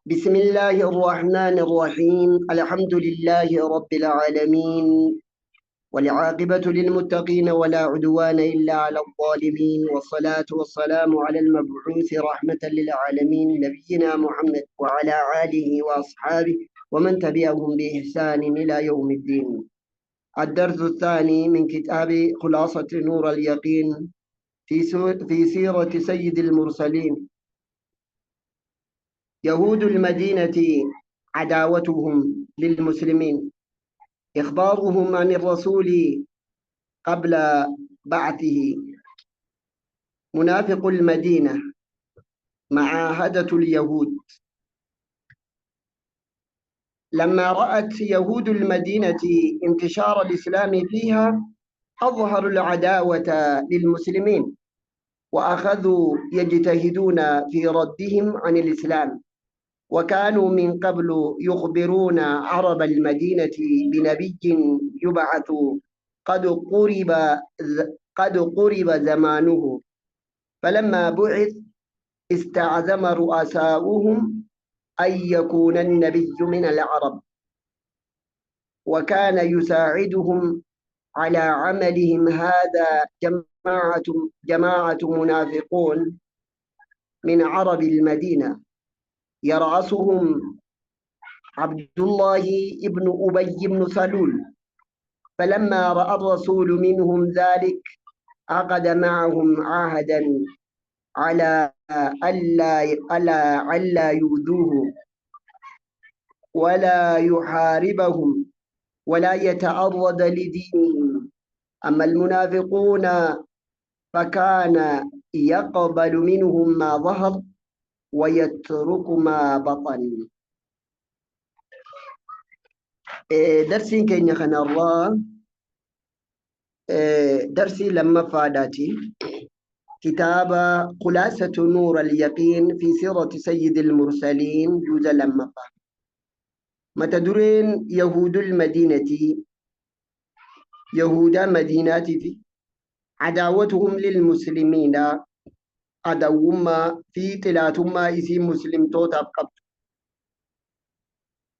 بسم الله الرحمن الرحيم. الحمد لله رب العالمين، والعاقبة للمتقين ولا عدوان إلا على الظالمين، والصلاة والسلام على المبعوث رحمة للعالمين نبينا محمد وعلى آله وأصحابه ومن تبعهم بإحسان إلى يوم الدين. الدرس الثاني من كتاب خلاصة نور اليقين في سيرة سيد المرسلين. يهود المدينة عداوتهم للمسلمين، إخبارهم عن الرسول قبل بعثه. منافق المدينة، معاهدة اليهود. لما رأت يهود المدينة انتشار الإسلام فيها أظهروا العداوة للمسلمين، وأخذوا يجتهدون في ردهم عن الإسلام. وكانوا من قبل يخبرون عرب المدينة بنبي يبعث قد قرب قد قرب زمانه. فلما بعث استعزم رؤساؤهم أن يكون النبي من العرب، وكان يساعدهم على عملهم هذا جماعة منافقون من عرب المدينة، يرأسهم عبد الله ابن أبي بن سلول. فلما رأى الرسول منهم ذلك عقد معهم عهدا على ألا يؤذوه ولا يحاربهم ولا يتعرض لدينهم. أما المنافقون فكان يقبل منهم ما ظهر ويترك ما بطن. درسي كين خنا الله. درسي لما فاداتي كتاب خلاصة نور اليقين في سيرة سيد المرسلين جزء لما فاد. متدرين يهود المدينة، يهود مدينة في عداوتهم للمسلمين، عدوما في تلاتما اسم مسلم توتاب قبل.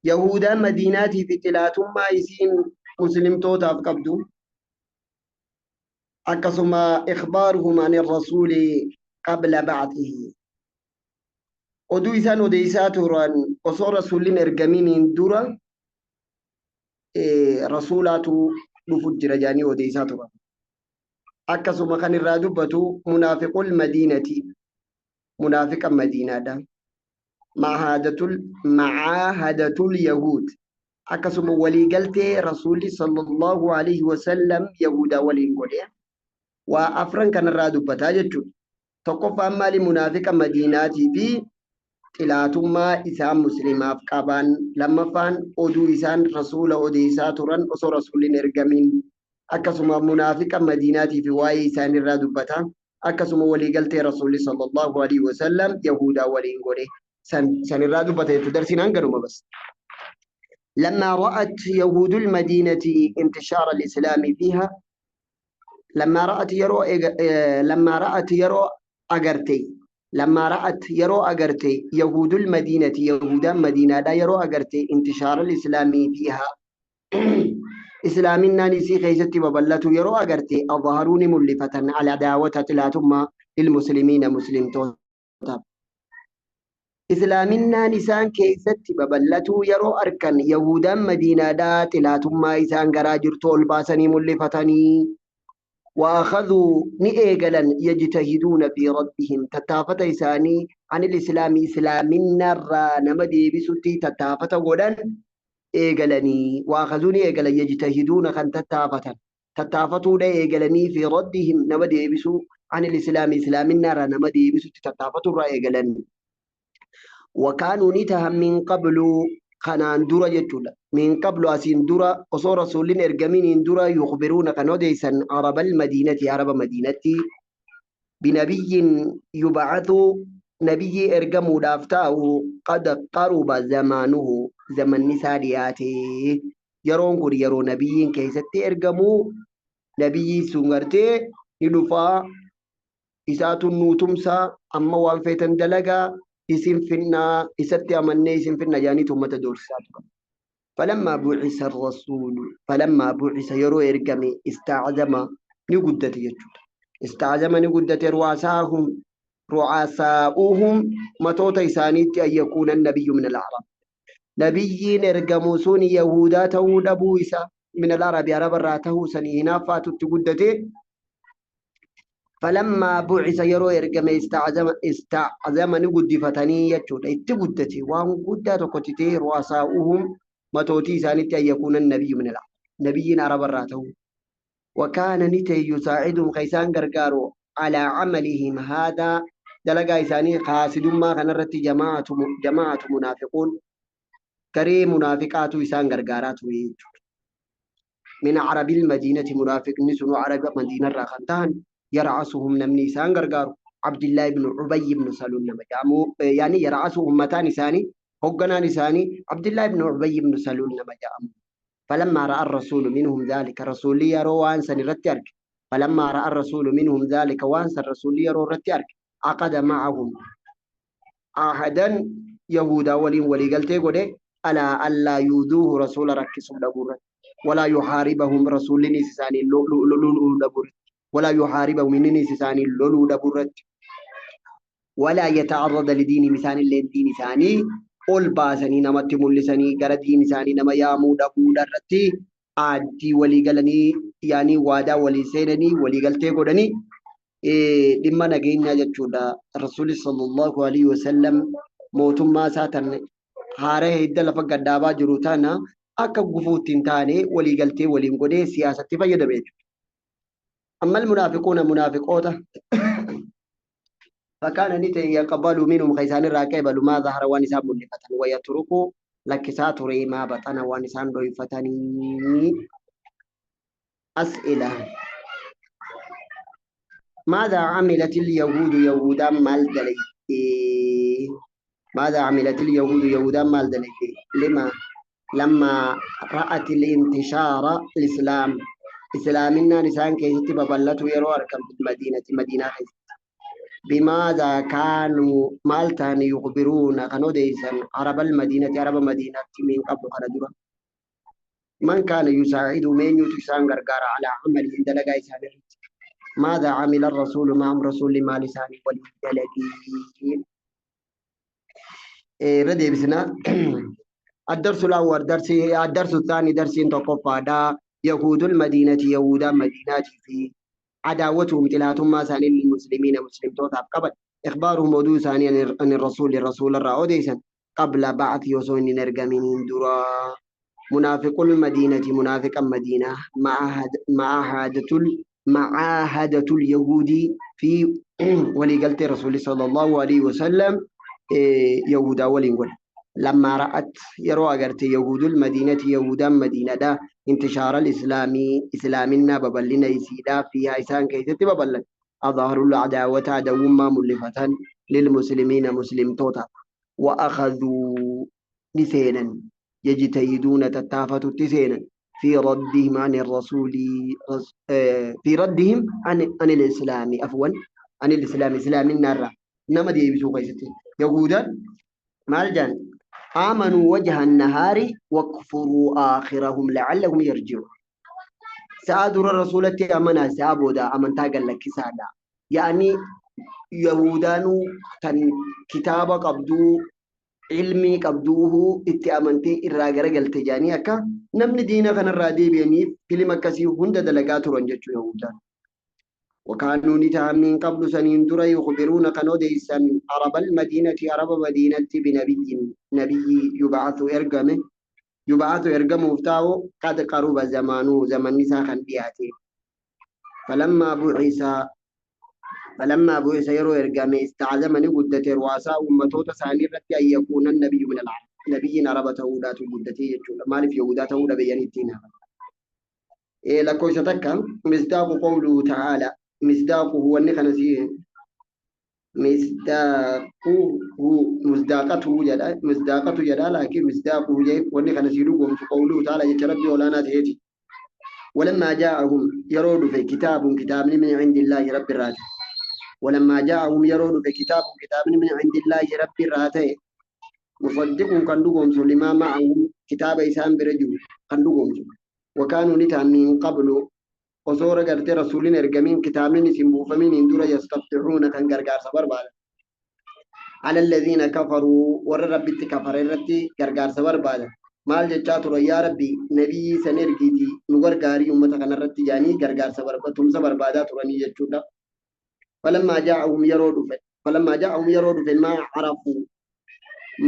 يهود مدينة في تلاتما اسم مسلم توتاب قبل. أقسم إخبارهم عن الرسول قبل بعثه. oduu isaan odeysaa turan osoo rasuulliin ergaminiin dura rasuulaatu dhufu jira jedhanii odeysaa turan. Akkasuma kan irraa dubbatu munaafiqul madiinati, munaafiqa madiinaadha. Macaahadatul yahuud, akkasuma waliigaltee rasuulli sallallahu alaihi wasallam yahudaa waliin godhe. Waa afran kanarraa dubbataa jechuudha. Tokkoffaan maali? Munaafiqa madiinaatii fi xilaatummaa isaan muslimaaf qaban. Lammaffaan oduu isaan rasuula odeysaa turan osoo rasuulliin ergamin. Akkasuma munaafiqa madiinaatii fi waa'ee isaan irraa dubbata. Akkasuma waliigaltee rasuulli sallallahu alaihi wasallam yahudaa waliin godhe san irraa dubbata jechuudha. Darsiin hanganuma bas. لما رأت يهود المدينة انتشار الإسلام فيها، لما رأت يرو أغرتي يهود المدينة، يهودا مدينة دا يرو أغرتي انتشار الإسلام فيها إسلامنا نسي خيستي ببلتو يرو أغرتي أظهروني ملفة على دعوة تلاتما للمسلمين مسلم توتاب. إسلامنا نسان كيستي ببلتو يرو أركن يهودا مدينة دا تلاتما إسان غراجر طول باسني ملفتني. وأخذوا نئيقلا يجتهدون في ربهم، تتافت إساني عن الإسلام إسلامنا را نمدي بسوتي تتافت غدن إيقلني. وأخذوا نئيقلا يجتهدون خان تتافتوا نئيقلني في ردهم نمدي بسو عن الإسلام إسلامنا را نمدي بسوتي تتافتوا را إيقلني. وكانوا نتهم من قبل خنان درا جتولا، من قبل أسين درا أصور رسولين إرقامين درا يخبرون كنوديسا عرب المدينة، عرب مدينة بنبي يبعث نبي إرقامو دافتاه قد قرب زمانه، زمن نسادياته. يرون قر يرون نبي كيست إرقامو نبي سنغرتي ندفا إساتو النوتمسا أما وانفيتن دلقا اسم فينا إستي أمني اسم فينا جاني ثم تدورسات فلما بعث يرو إرقمي استعزم نقدت يجود استعزم نقدت رؤساؤهم متوتا إسانيت أن يكون النبي من العرب نبيين إرقموسون يهودا تهود أبو إسا من العرب عرب الراته سنينا فاتت تقدته فلما بعث يرو إرقمي استعزم نقد فتني يجود اتقدتي وان قدت قتتي رؤساؤهم متوتي إسانيت أن يكون النبي من العرب نبيين عرب الراته وكان نتي يساعدهم خيسان غرغارو على عملهم هذا دلقا إساني قاسد ما كان رتي جماعة منافقون كري منافقات إسان غرغارات من عرب المدينة منافق نسون عرب مدينة راخنتان يرعسهم نمني إسان غرغارو عبد الله بن عبي بن سلول نمجامو يعني يرعسهم متان إساني هقنا نساني عبد الله بن عبي بن سلول نمجامو فلما رأى الرسول منهم ذلك رسولي يرو وانسا نرتيارك فلما رأى الرسول منهم ذلك وانسا الرسولي يرو رتيارك عقد معهم عهدا يهودا ولي قلتي قده ألا ألا يوذوه رسول ركسوا دبورت ولا يحاربهم رسول نساني لولو دبورت ولا يحاربهم من نساني لولو دبورت ولا يتعرض لدين مثال دين ثاني ol baasanii namatti mul'isanii gara diin isaanii nama yaamuu dhabuudha irratti aaddii walii galanii yaanii waadaa walii seenanii walii galtee godhanii dhimma nageenyaa jechuudha. Rasuulli sallallahu alaihi wasallam mootummaa isaa tan haara hidda lafa gaddaabaa jiru tana akka gufuutti hin taane walii galtee waliin godhee siyaasatti fayyadame jechuudha. Amma munaafiquuna munaafiqoota فكان نتي يقبل منهم خيسان الراكب ما ظهر ونسان ملفة ويتركوا لكسات ريما بطن ونسان ضيفتني أسئلة ماذا عملت اليهود يهودا مال دلي ماذا عملت اليهود يهودا مال دلي لما رأت الانتشار الإسلام إسلامنا نسان كيست ببلت ويرو أركم مدينة خيست بماذا كانوا مالتان يخبرون كانوا ديسا عرب المدينة عرب مدينة من قبل قردوا من كان يساعد من يتسان غرغار على عمل دلقا إسان ماذا عمل الرسول معهم رسول ما لسان ولدلقين ردي بسنا الدرس الأول الدرس الثاني درس تقفى دا يهود المدينة يهودا مدينة في عداوتهم تلاتهم ما سان للمسلمين مسلم توتاب قبل إخبارهم موضوع ثاني عن الرسول الرعوديسا قبل بعث يوسون نرجمين درا منافق المدينة منافق المدينة معاهدة اليهودي في ولقلت الرسول صلى الله عليه وسلم يهودا ولنقل لما رأت يرو أغرت يهود المدينة يهودا مدينة دا انتشار الإسلامي إسلامنا ببلنا يسيدا فيها إسان كيست ببلن أظهر العداوة دوما ملفة للمسلمين مسلم توتا وأخذوا نسينا يجتهدون تتافة تسينا في ردهم عن الرسول في ردهم عن الإسلام عفوا عن الإسلام إسلام النار نما دي بسوق يهودا مالجان آمنوا وجه النهار وكفروا آخرهم لعلهم يرجعون سادر الرسول أمنا سابودا أمن تاقل لك سادا يعني يهودانو تن كتاب قبدو علمي قبدوه اتأمنتي إراغر قلتجاني أكا نمن دينا كان الرادي بيني كلمة كسي هند دلقات رنجتو يهودان وكانوا نتامين قبل سنين ترى يخبرون كانوا ديسا عرب المدينة عرب مدينة نبي يبعث إرقم مفتاو قد قرب زمانه زمن نساخا بياتي فلما بعث يرو إرقم استعزم نقدة رواسا ومتوت ساني رتي أن يكون النبي من العرب نبي عرب تهودات قدتي يجول مالف يهودا تهودا بيانيتنا لكو ستكا مصداق قوله تعالى مصداقه هو النخنسيه مصداقته جدا لكن مصداقه جيب والنخنسيه لقوم قوله تعالى يتربي ولانا تهيتي ولما جاءهم يرود في كتاب من عند الله رب الراجع ولما جاءهم يرون كتاب من عند الله رب الراته مصدق كان دوغم لما معهم كتاب إسان برجو كان دوغم وكانوا نتا من قبل وصورة قرت رسولين ارقمين كتابين سنبو فمين اندورا يستفتحون كان قرقار صبر بعد على الذين كفروا ور ربي كفر الرتي قرقار صبر بعد مال جاتو يا ربي نبي سنرقيتي نور قاري أمتا كان الرتي جاني قرقار صبر بتم صبر بعد تراني جتشودا فلما جاءهم يرود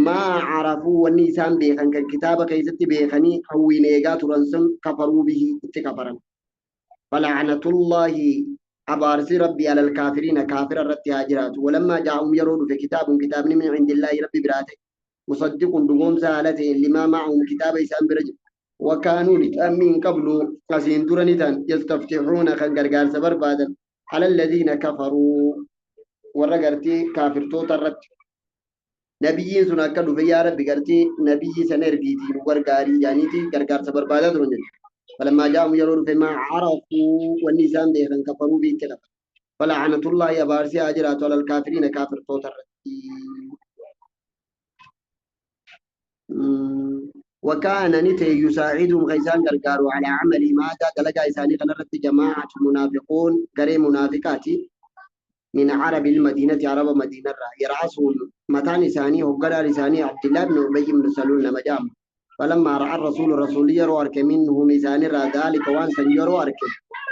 ما عرفوا والنيسان بيخن كالكتاب كيست بيخني حوين إيقات رنسن كفروا به اتكفرا فلعنة الله أبارس ربي على الكافرين كافر الرت هاجرات ولما جاءهم يرود في كتاب من عند الله ربي براته مصدق دقوم سالته لما معهم كتاب إسان برجل وكانوا من قبل قسين درنتان يستفتحون خنقرقار سبر بادا على الذين كفروا ورقرتي كافر توت الرت نبيين سنا كدو في يا ربي قرتي نبي سنرجيتي ورقاري جانيتي قرقار سبر بادا درنجل فلما جاءهم يرون فيما عرفوا والنسان بيخن كفروا به كلام فلعنة الله يا بارسي أجرات على الكافرين كافر توتر وكان نتي يساعدهم غيسان قرقاروا على عمل ماذا قلقا إساني قنرت جماعة منافقون قري منافقاتي من عرب المدينة عرب مدينة يرعسهم متان إساني وقرى لساني عبد الله بن أبي بن سلول لما جاء فلما رأى الرسول يرو أرك منه ميزان ذلك وان سنيرو أرك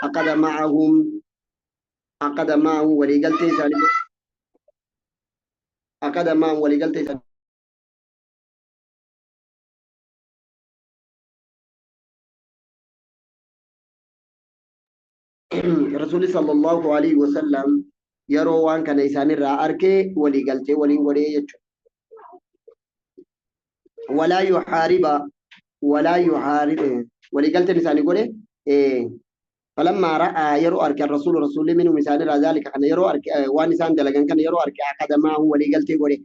عقد معهم ولقلت إساني عقد معهم ولقلت إساني رسول صلى الله عليه وسلم يرو وان كان إساني رأى أرك ولقلت ولي ولا يحارب ولقلت لساني قوله إيه فلما رأى يرو أرك رسول منه مثال ذلك كان يرو أرك وانسان دلقان كان يرو أرك عقد معه ولقلت قوله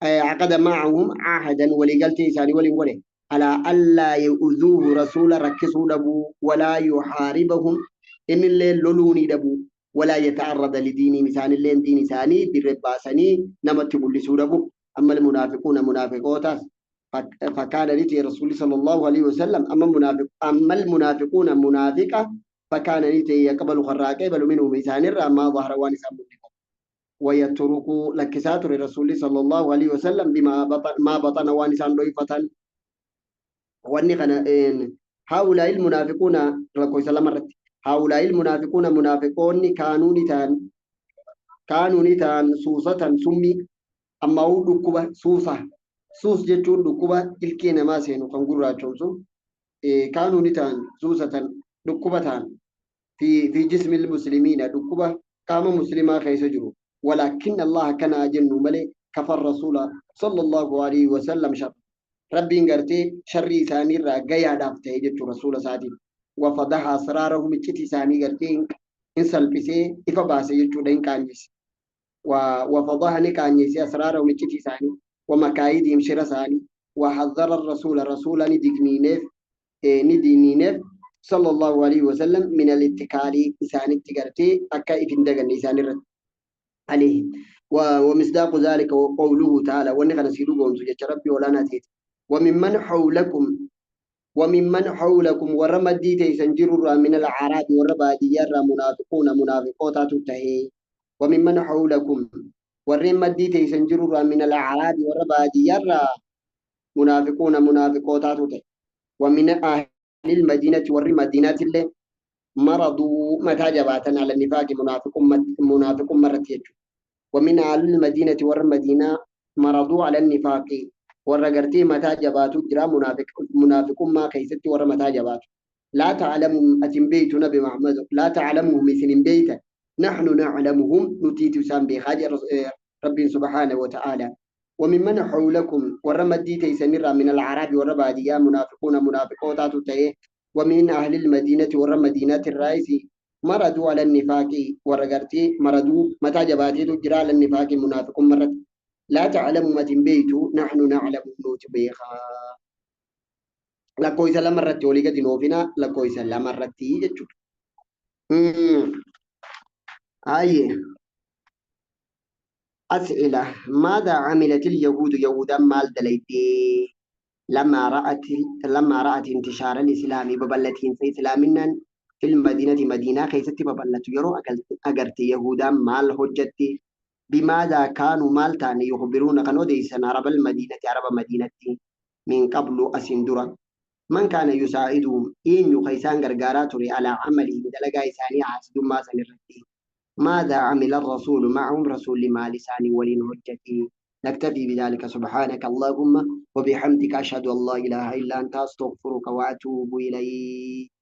عقد معهم عهدا ولقلت لساني قوله على ألا يؤذوه رسول ركسوا دبو ولا يحاربهم إن الليل لولوني دبو ولا يتعرض لديني مثال الليل ديني ثاني بالرباسني نمت بلسوا دبو أما المنافقون منافقوتاس فكان لتي رسول صلى الله عليه وسلم أما المنافقون منافقة فكان لتي يقبل خراك يقبل منه ميزان ما ظهر وانسان منكم ويترك لكسات الرسول صلى الله عليه وسلم بما بطن ما بطن وانسان ضيفة ونقنا هؤلاء المنافقون ركوي سلام هؤلاء المنافقون منافقون كانوا نتان سوسة سمي أما هو دكوبة سوسة سوس جتون دكوبة إلكينا ما سينو كنقول sun كانوا نتان سوسة دكوبة في جسم المسلمين دكوبة قام مسلما خيسجرو ولكن الله كان أجن ملي كفر رسول صلى الله عليه وسلم شر ربي نغرتي شر ثاني را غيا دافته جتو رسول سادي وفضح أسراره مچتي ثاني غرتي إن سلبسي إفباسي جتو دين كانجس وفضحني كانجس أسراره مچتي ثاني ومكايدهم شرساني وحذر الرسول ندينينف صلى الله عليه وسلم من الاتكال إسان التقرتي أكا إفندقن إسان الرد عليه ومصداق ذلك وقوله تعالى ونحن سيدوهم سجد ربي ولا نتيت وممن حولكم ورمدي تيسنجر من العرب وربادية منافقون منافقوتا تتهي وممن حولكم ورمدي تيسنجر من العرب وربادية منافقون منافقوتا تتهي ومن أهل المدينة والمدينة اللي مرضوا متى جباتنا على النفاق منافق مرتين ومن أهل المدينة والمدينة مرضوا على النفاق ورقرتي متى جباتوا جرا منافق ما كيست ور متى جباتوا لا تعلمهم أتم بيت نبي محمد لا تعلمهم مثل بيتا نحن نعلمهم نتيت سام بخاج رب سبحانه وتعالى وممن حولكم ورمدي تيسنر من العرب والربادية منافقون منافقوتا تتيه ومن أهل المدينة والمدينة الرئيس مرضوا على النفاق ورقرتي مرضوا متى جباتي تجرى على النفاق منافق مرت لا تعلم ما تنبيتو نحن نعلم نوت بيخا لكويس لمرت ولقد نوفنا لكويس لمرت يجتو أيه أسئلة. ماذا عملت اليهود يهودا مال دليتي لما رأت لما رأت انتشار الإسلام ببلتين في إسلامنا في المدينة مدينة كيست ببلت يرو أجرت يهودا مال هجتي بماذا كانوا مال تاني يخبرون كانوا ديسن عرب المدينة عرب مدينتي من قبل أسندرا من كان يساعدهم إن يخيسان غرغاراتوري على عمله دلقا إساني عاسد ما سنرتي ماذا عمل الرسول معهم رسول ما لسان ولين هجتي. نكتفي بذلك سبحانك اللهم وبحمدك أشهد أن لا إله إلا أنت أستغفرك وأتوب إليك.